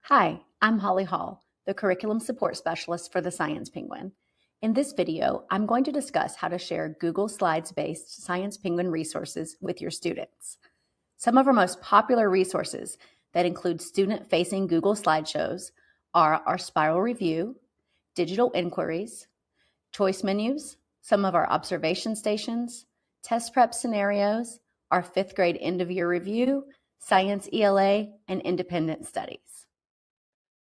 Hi, I'm Holly Hall, the Curriculum Support Specialist for the Science Penguin. In this video, I'm going to discuss how to share Google Slides-based Science Penguin resources with your students. Some of our most popular resources that include student-facing Google Slideshows are our Spiral Review, Digital Inquiries, Choice Menus, some of our observation stations, test prep scenarios, our 5th grade end-of-year review, Science ELA, and independent studies.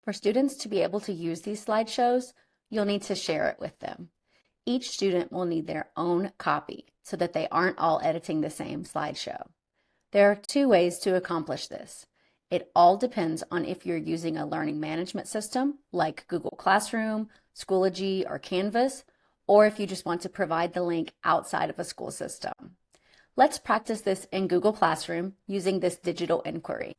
For students to be able to use these slideshows, you'll need to share it with them. Each student will need their own copy so that they aren't all editing the same slideshow. There are 2 ways to accomplish this. It all depends on if you're using a learning management system like Google Classroom, Schoology, or Canvas, or if you just want to provide the link outside of a school system. Let's practice this in Google Classroom using this digital inquiry.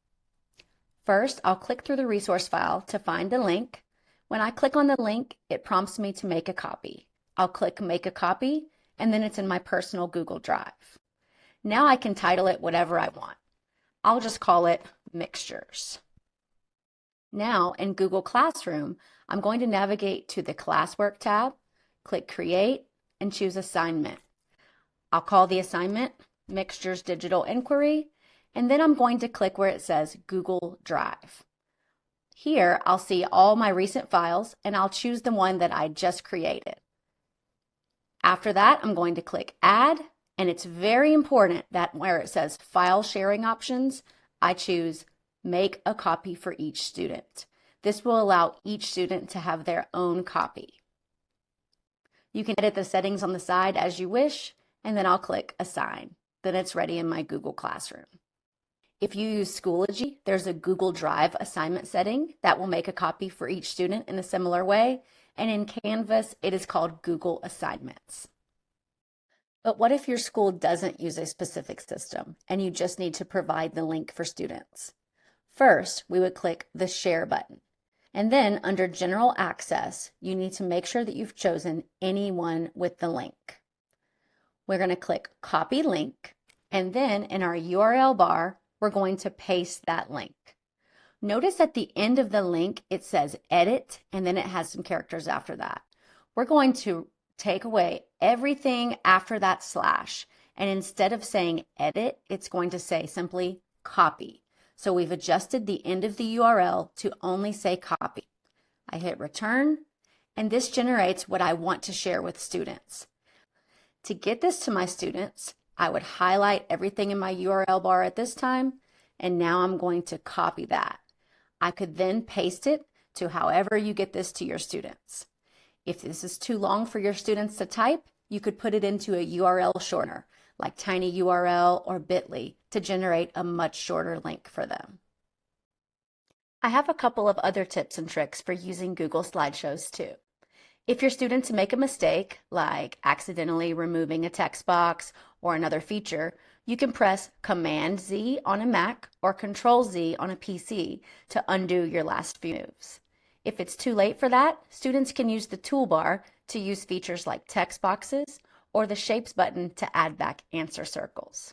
First, I'll click through the resource file to find the link. When I click on the link, it prompts me to make a copy. I'll click Make a Copy, and then it's in my personal Google Drive. Now I can title it whatever I want. I'll just call it Mixtures. Now in Google Classroom, I'm going to navigate to the Classwork tab, click Create, and choose Assignment. I'll call the assignment Mixtures Digital Inquiry, and then I'm going to click where it says Google Drive. Here, I'll see all my recent files, and I'll choose the one that I just created. After that, I'm going to click Add, and it's very important that where it says File Sharing Options, I choose Make a Copy for each student. This will allow each student to have their own copy. You can edit the settings on the side as you wish, and then I'll click Assign. Then it's ready in my Google Classroom. If you use Schoology, there's a Google Drive assignment setting that will make a copy for each student in a similar way, and in Canvas, it is called Google Assignments. But what if your school doesn't use a specific system and you just need to provide the link for students? First, we would click the Share button, and then under General Access, you need to make sure that you've chosen anyone with the link. We're going to click Copy Link, and then in our URL bar, we're going to paste that link. Notice at the end of the link, it says edit, and then it has some characters after that. We're going to take away everything after that slash, and instead of saying edit, it's going to say simply copy. So we've adjusted the end of the URL to only say copy. I hit return, and this generates what I want to share with students. To get this to my students, I would highlight everything in my URL bar at this time, and now I'm going to copy that. I could then paste it to however you get this to your students. If this is too long for your students to type, you could put it into a URL shortener, like tinyURL or bit.ly, to generate a much shorter link for them. I have a couple of other tips and tricks for using Google Slideshows too. If your students make a mistake, like accidentally removing a text box or another feature, you can press Command-Z on a Mac or Control-Z on a PC to undo your last few moves. If it's too late for that, students can use the toolbar to use features like text boxes or the Shapes button to add back answer circles.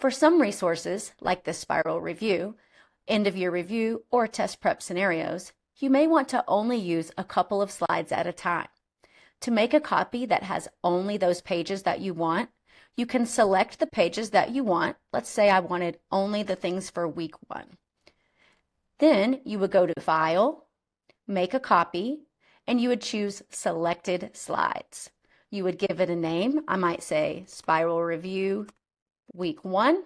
For some resources, like the Spiral Review, End-of-Year Review, or Test Prep Scenarios, you may want to only use a couple of slides at a time. To make a copy that has only those pages that you want, you can select the pages that you want. Let's say I wanted only the things for week 1. Then you would go to File, Make a Copy, and you would choose Selected Slides. You would give it a name. I might say Spiral Review Week 1,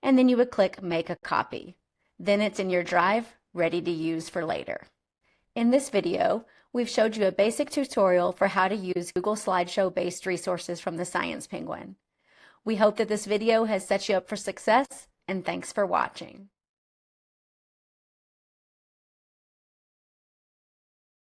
and then you would click Make a Copy. Then it's in your drive, ready to use for later. In this video, we've showed you a basic tutorial for how to use Google Slideshow-based resources from the Science Penguin. We hope that this video has set you up for success, and thanks for watching.